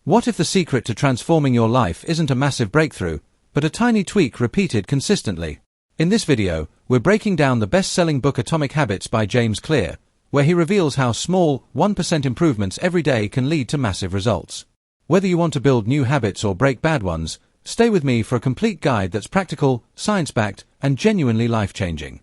What if the secret to transforming your life isn't a massive breakthrough, but a tiny tweak repeated consistently? In this video, we're breaking down the best-selling book Atomic Habits by James Clear, where he reveals how small, 1% improvements every day can lead to massive results. Whether you want to build new habits or break bad ones, stay with me for a complete guide that's practical, science-backed, and genuinely life-changing.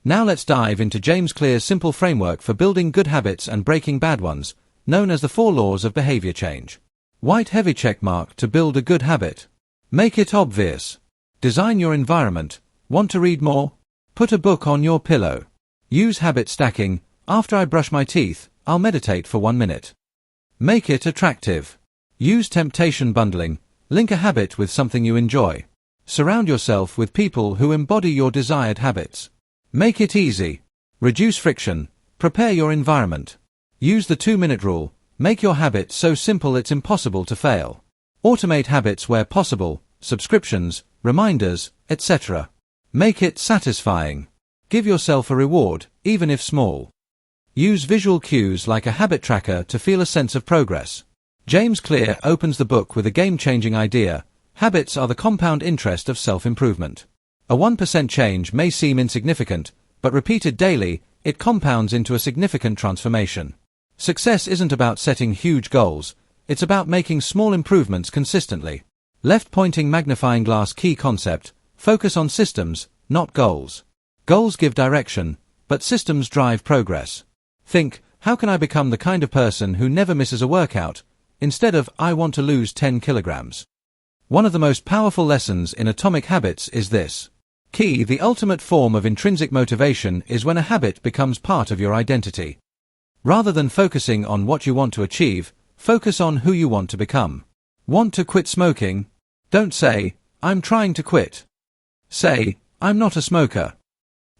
Now let's dive into James Clear's simple framework for building good habits and breaking bad ones, known as the 4 laws of behavior change. White heavy checkmark to build a good habit. Make it obvious. Design your environment. Want to read more? Put a book on your pillow. Use habit stacking. After I brush my teeth, I'll meditate for 1 minute. Make it attractive. Use temptation bundling. Link a habit with something you enjoy. Surround yourself with people who embody your desired habits. Make it easy. Reduce friction. Prepare your environment. Use the 2-minute rule. Make your habit so simple it's impossible to fail. Automate habits where possible, subscriptions, reminders, etc. Make it satisfying. Give yourself a reward, even if small. Use visual cues like a habit tracker to feel a sense of progress. James Clear opens the book with a game-changing idea. Habits are the compound interest of self-improvement. A 1% change may seem insignificant, but repeated daily, it compounds into a significant transformation. Success isn't about setting huge goals, it's about making small improvements consistently. Left-pointing magnifying glass key concept, focus on systems, not goals. Goals give direction, but systems drive progress. Think, how can I become the kind of person who never misses a workout, instead of, I want to lose 10 kilograms. One of the most powerful lessons in Atomic Habits is this. Key: the ultimate form of intrinsic motivation is when a habit becomes part of your identity. Rather than focusing on what you want to achieve, focus on who you want to become. Want to quit smoking? Don't say, I'm trying to quit. Say, I'm not a smoker.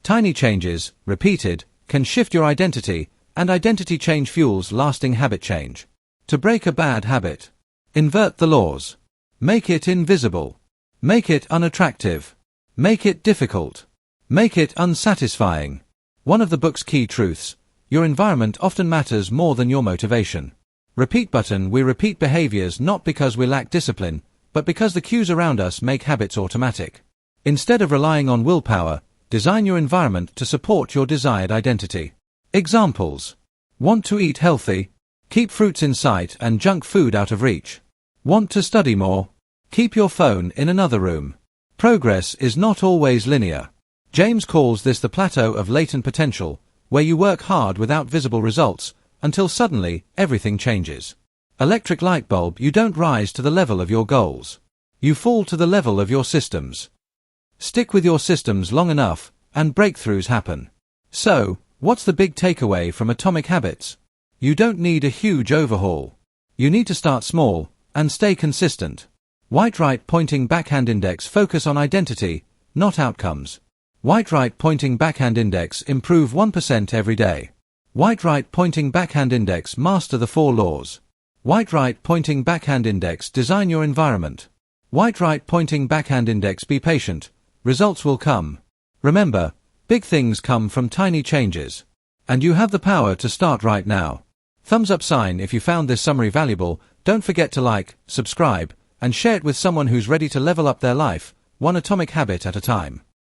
Tiny changes, repeated, can shift your identity, and identity change fuels lasting habit change. To break a bad habit. Invert the laws. Make it invisible. Make it unattractive. Make it difficult. Make it unsatisfying. One of the book's key truths. Your environment often matters more than your motivation. Repeat button: we repeat behaviors not because we lack discipline, but because the cues around us make habits automatic. Instead of relying on willpower, design your environment to support your desired identity. Examples. Want to eat healthy? Keep fruits in sight and junk food out of reach. Want to study more? Keep your phone in another room. Progress is not always linear. James calls this the plateau of latent potential, where you work hard without visible results, until suddenly, everything changes. Electric light bulb: you don't rise to the level of your goals. You fall to the level of your systems. Stick with your systems long enough, and breakthroughs happen. So, what's the big takeaway from Atomic Habits? You don't need a huge overhaul. You need to start small, and stay consistent. White right pointing backhand index: focus on identity, not outcomes. White right pointing backhand index: improve 1% every day. White right pointing backhand index: master the 4 laws. White right pointing backhand index: design your environment. White right pointing backhand index: be patient. Results will come. Remember, big things come from tiny changes. And you have the power to start right now. Thumbs up sign if you found this summary valuable. Don't forget to like, subscribe, and share it with someone who's ready to level up their life, one atomic habit at a time.